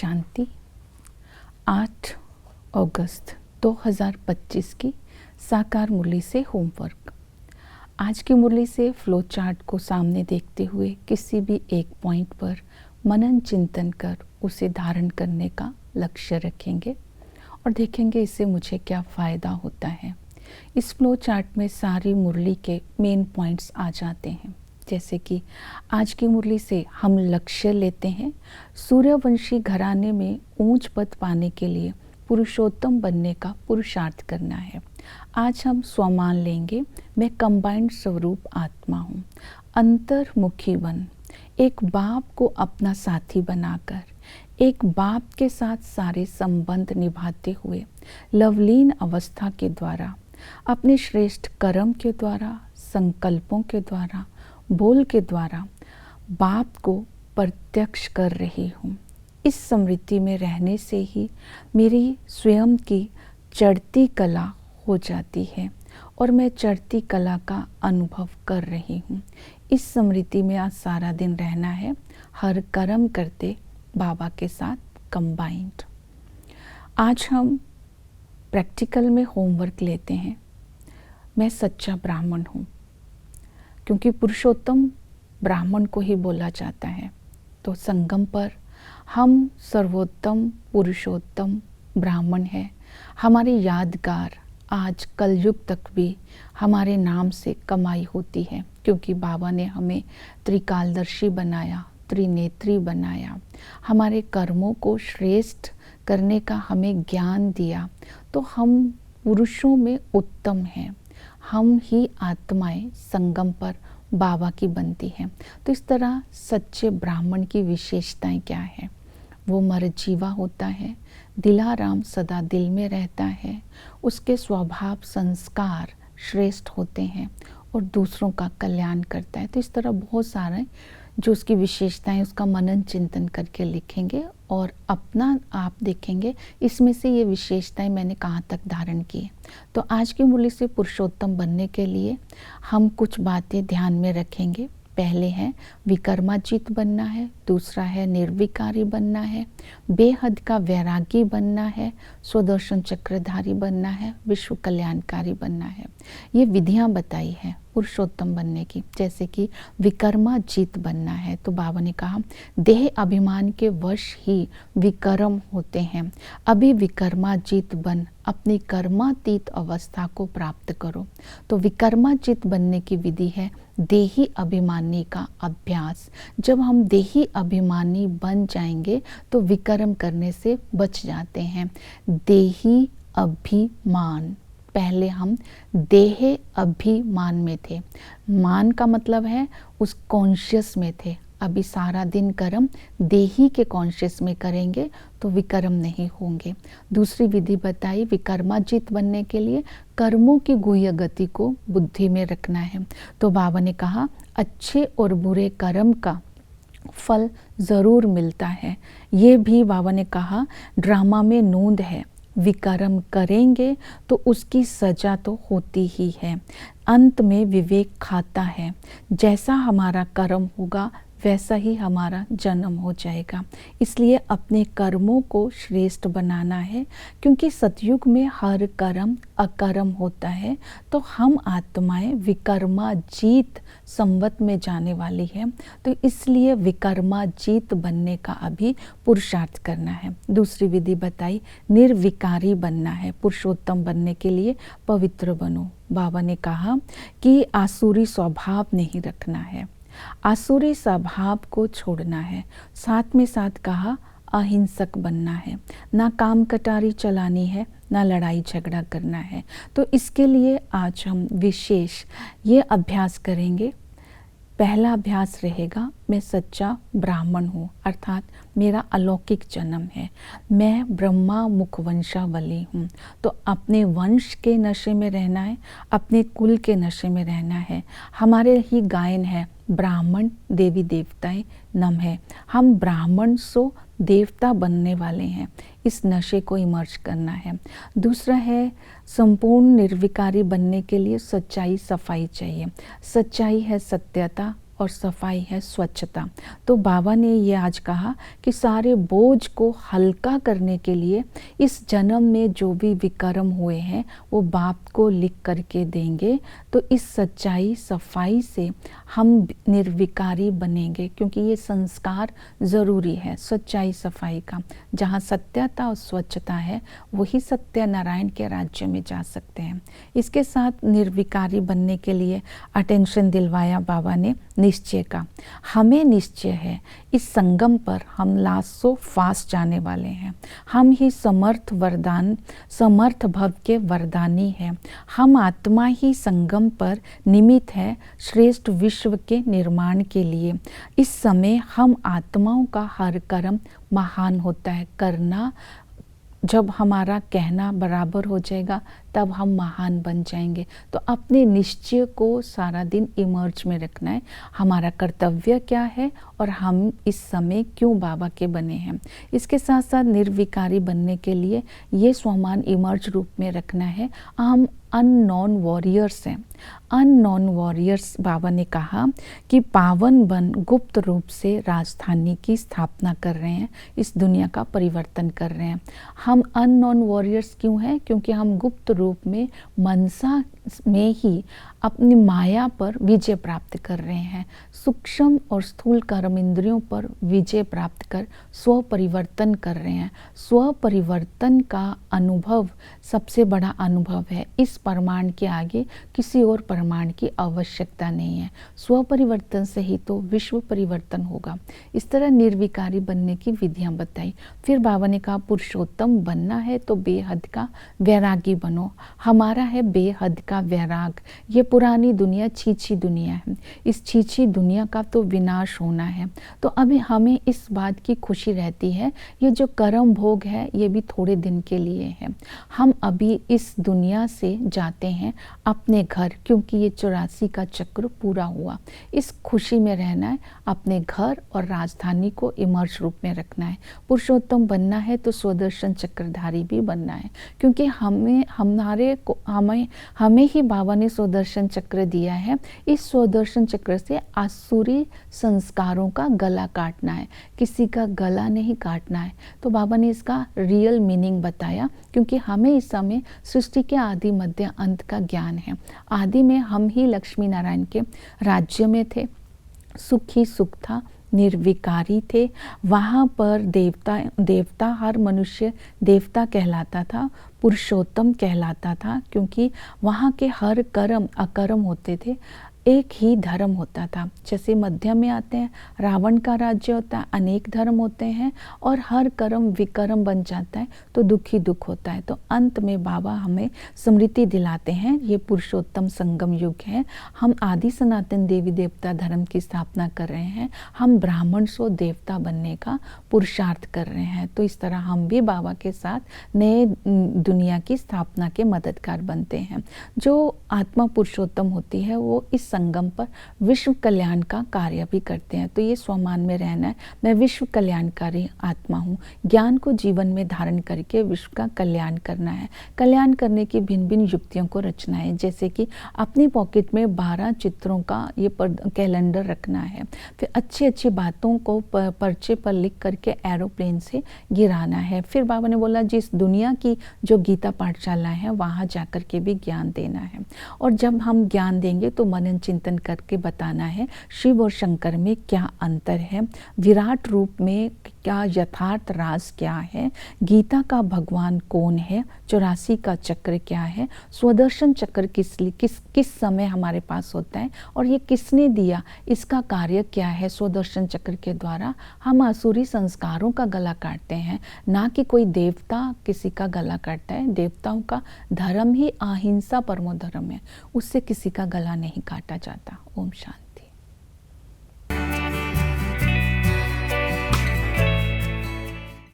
शांति। 8 अगस्त 2025 की साकार मुरली से होमवर्क। आज की मुरली से फ्लो चार्ट को सामने देखते हुए किसी भी एक पॉइंट पर मनन चिंतन कर उसे धारण करने का लक्ष्य रखेंगे और देखेंगे इससे मुझे क्या फ़ायदा होता है। इस फ्लो चार्ट में सारी मुरली के मेन पॉइंट्स आ जाते हैं। जैसे कि आज की मुरली से हम लक्ष्य लेते हैं सूर्यवंशी घराने में ऊंच पद पाने के लिए पुरुषोत्तम बनने का पुरुषार्थ करना है। आज हम स्वमान लेंगे, मैं कंबाइंड स्वरूप आत्मा हूँ। अंतर्मुखी बन, एक बाप को अपना साथी बनाकर, एक बाप के साथ सारे संबंध निभाते हुए लवलीन अवस्था के द्वारा, अपने श्रेष्ठ कर्म के द्वारा, संकल्पों के द्वारा, बोल के द्वारा बाप को प्रत्यक्ष कर रही हूँ। इस स्मृति में रहने से ही मेरी स्वयं की चढ़ती कला हो जाती है और मैं चढ़ती कला का अनुभव कर रही हूँ। इस स्मृति में आज सारा दिन रहना है, हर कर्म करते बाबा के साथ कंबाइंड। आज हम प्रैक्टिकल में होमवर्क लेते हैं। मैं सच्चा ब्राह्मण हूँ, क्योंकि पुरुषोत्तम ब्राह्मण को ही बोला जाता है। तो संगम पर हम सर्वोत्तम पुरुषोत्तम ब्राह्मण हैं। हमारी यादगार आज कलयुग तक भी हमारे नाम से कमाई होती है, क्योंकि बाबा ने हमें त्रिकालदर्शी बनाया, त्रिनेत्री बनाया, हमारे कर्मों को श्रेष्ठ करने का हमें ज्ञान दिया। तो हम पुरुषों में उत्तम हैं। हम ही आत्माएं संगम पर बाबा की बनती हैं। तो इस तरह सच्चे ब्राह्मण की विशेषताएं क्या है? वो मरजीवा होता है, दिलाराम सदा दिल में रहता है, उसके स्वभाव संस्कार श्रेष्ठ होते हैं और दूसरों का कल्याण करता है। तो इस तरह बहुत सारे जो उसकी विशेषताएं, उसका मनन चिंतन करके लिखेंगे और अपना आप देखेंगे इसमें से ये विशेषताएं मैंने कहाँ तक धारण की है। तो आज की मुरली से पुरुषोत्तम बनने के लिए हम कुछ बातें ध्यान में रखेंगे। पहले है विकर्माजीत बनना है, दूसरा है निर्विकारी बनना है, बेहद का वैरागी बनना है, स्वदर्शन चक्रधारी बनना है, विश्व कल्याणकारी बनना है। ये विधियां बताई है पुरुषोत्तम बनने की। जैसे कि विकर्माजीत बनना है तो बाबा ने कहा देह अभिमान के वश ही विकर्म होते हैं। अभी विकर्माजीत बन अपनी कर्मातीत अवस्था को प्राप्त करो। तो विकर्माजीत बनने की विधि है देही अभिमानी का अभ्यास। जब हम देही अभिमानी बन जाएंगे तो विकर्म करने से बच जाते हैं। देही अभिमान, पहले हम देह अभिमान में थे। मान का मतलब है उस कॉन्शियस में थे। अभी सारा दिन कर्म देही के कॉन्शियस में करेंगे तो विकर्म नहीं होंगे। दूसरी विधि बताई विकर्माजीत बनने के लिए कर्मों की गुह्य गति को बुद्धि में रखना है। तो बाबा ने कहा अच्छे और बुरे कर्म का फल जरूर मिलता है। ये भी बाबा ने कहा ड्रामा में नोंद है, विकर्म करेंगे तो उसकी सजा तो होती ही है। अंत में विवेक खाता है, जैसा हमारा कर्म होगा वैसा ही हमारा जन्म हो जाएगा। इसलिए अपने कर्मों को श्रेष्ठ बनाना है, क्योंकि सतयुग में हर कर्म अकर्म होता है। तो हम आत्माएं विकर्माजीत संवत में जाने वाली है। तो इसलिए विकर्माजीत बनने का अभी पुरुषार्थ करना है। दूसरी विधि बताई निर्विकारी बनना है। पुरुषोत्तम बनने के लिए पवित्र बनो। बाबा ने कहा कि आसुरी स्वभाव नहीं रखना है, आसुरी स्वभाव को छोड़ना है। साथ में साथ कहा अहिंसक बनना है, ना काम कटारी चलानी है, ना लड़ाई झगड़ा करना है। तो इसके लिए आज हम विशेष ये अभ्यास करेंगे। पहला अभ्यास रहेगा मैं सच्चा ब्राह्मण हूँ, अर्थात मेरा अलौकिक जन्म है, मैं ब्रह्मा मुखवंशावली हूँ। तो अपने वंश के नशे में रहना है, अपने कुल के नशे में रहना है। हमारे ही गायन है ब्राह्मण देवी देवताएं नम है। हम ब्राह्मण सो देवता बनने वाले हैं। इस नशे को इमर्ज करना है। दूसरा है संपूर्ण निर्विकारी बनने के लिए सच्चाई सफाई चाहिए। सच्चाई है सत्यता और सफाई है स्वच्छता। तो बाबा ने ये आज कहा कि सारे बोझ को हल्का करने के लिए इस जन्म में जो भी विकर्म हुए हैं वो बाप को लिख करके देंगे। तो इस सच्चाई सफाई से हम निर्विकारी बनेंगे, क्योंकि ये संस्कार ज़रूरी है सच्चाई सफाई का। जहाँ सत्यता और स्वच्छता है वही सत्यनारायण के राज्य में जा सकते हैं। इसके साथ निर्विकारी बनने के लिए अटेंशन दिलवाया बाबा ने निश्चय का। हमें निश्चय है इस संगम पर हम लासो फास्ट जाने वाले हैं। हम ही समर्थ भव के वरदानी हैं। हम आत्मा ही संगम पर निमित्त है श्रेष्ठ विश्व के निर्माण के लिए। इस समय हम आत्माओं का हर कर्म महान होता है। करना जब हमारा कहना बराबर हो जाएगा तब हम महान बन जाएंगे। तो अपने निश्चय को सारा दिन इमर्ज में रखना है। हमारा कर्तव्य क्या है और हम इस समय क्यों बाबा के बने हैं। इसके साथ साथ निर्विकारी बनने के लिए ये स्वमान इमर्ज रूप में रखना है। हम अननोन वॉरियर्स हैं। अननोन वॉरियर्स बाबा ने कहा कि पावन बन गुप्त रूप से राजधानी की स्थापना कर रहे हैं, इस दुनिया का परिवर्तन कर रहे हैं। हम अननोन वॉरियर्स क्यों हैं? क्योंकि हम गुप्त रूप में मनसा में ही अपनी माया पर विजय प्राप्त कर रहे हैं। सूक्ष्म और स्थूल कर्म इंद्रियों पर विजय प्राप्त कर स्व परिवर्तन कर रहे हैं। स्व परिवर्तन का अनुभव सबसे बड़ा अनुभव है। इस प्रमाण के आगे किसी और प्रमाण की आवश्यकता नहीं है। स्व परिवर्तन से ही तो विश्व परिवर्तन होगा। इस तरह निर्विकारी बनने की विधियां बताई। फिर बाबा ने कहा पुरुषोत्तम बनना है तो बेहद का वैरागी बनो। हमारा है बेहद का वैराग। ये पुरानी दुनिया छीछी दुनिया है। इस छीछी दुनिया का तो विनाश होना है। तो अभी हमें इस बात की खुशी रहती है ये जो कर्म भोग है ये भी थोड़े दिन के लिए है। हम अभी इस दुनिया से जाते हैं अपने घर, क्योंकि ये 84 का चक्र पूरा हुआ। इस खुशी में रहना है, अपने घर और राजधानी को इमर्ज रूप में रखना है। पुरुषोत्तम बनना है तो स्वदर्शन चक्रधारी भी बनना है, क्योंकि हमें ही बाबा ने स्वदर्शन चक्र दिया है। इस स्वदर्शन चक्र से आसुरी संस्कारों का गला काटना है, किसी का गला नहीं काटना है। तो बाबा ने इसका रियल मीनिंग बताया, क्योंकि हमें इस समय सृष्टि के आदि मध्य अंत का ज्ञान है। आदि में हम ही लक्ष्मी नारायण के राज्य में थे, सुख ही सुख था, निर्विकारी थे। वहाँ पर देवता हर मनुष्य देवता कहलाता था, पुरुषोत्तम कहलाता था, क्योंकि वहाँ के हर कर्म अकर्म होते थे। एक ही धर्म होता था। जैसे मध्य में आते हैं, रावण का राज्य होता है, अनेक धर्म होते हैं और हर कर्म विकर्म बन जाता है तो दुख ही दुख होता है। तो अंत में बाबा हमें स्मृति दिलाते हैं ये पुरुषोत्तम संगम युग है। हम आदि सनातन देवी देवता धर्म की स्थापना कर रहे हैं। हम ब्राह्मण सो देवता बनने का पुरुषार्थ कर रहे हैं। तो इस तरह हम भी बाबा के साथ नए दुनिया की स्थापना के मददगार बनते हैं। जो आत्मा पुरुषोत्तम होती है वो इस संगम पर विश्व कल्याण का कार्य भी करते हैं। तो ये स्वमान में रहना है, मैं विश्व कल्याणकारी आत्मा हूँ। ज्ञान को जीवन में धारण करके विश्व का कल्याण करना है। कल्याण करने की भिन्न भिन्न युक्तियों को रचना है, जैसे कि अपनी पॉकेट में 12 चित्रों का ये कैलेंडर रखना है। फिर अच्छी अच्छी बातों को पर्चे पर लिख करके एरोप्लेन से गिराना है। फिर बाबा ने बोला जिस दुनिया की जो गीता पाठशाला है वहाँ जाकर के भी ज्ञान देना है। और जब हम ज्ञान देंगे तो मनन चिंतन करके बताना है शिव और शंकर में क्या अंतर है, विराट रूप में क्या यथार्थ राज क्या है, गीता का भगवान कौन है, 84 का चक्र क्या है, स्वदर्शन चक्र किस समय हमारे पास होता है और ये किसने दिया, इसका कार्य क्या है। स्वदर्शन चक्र के द्वारा हम आसुरी संस्कारों का गला काटते हैं, ना कि कोई देवता किसी का गला काटता है। देवताओं का धर्म ही अहिंसा परमो धर्म है, उससे किसी का गला नहीं काटा जाता। ओम शांति।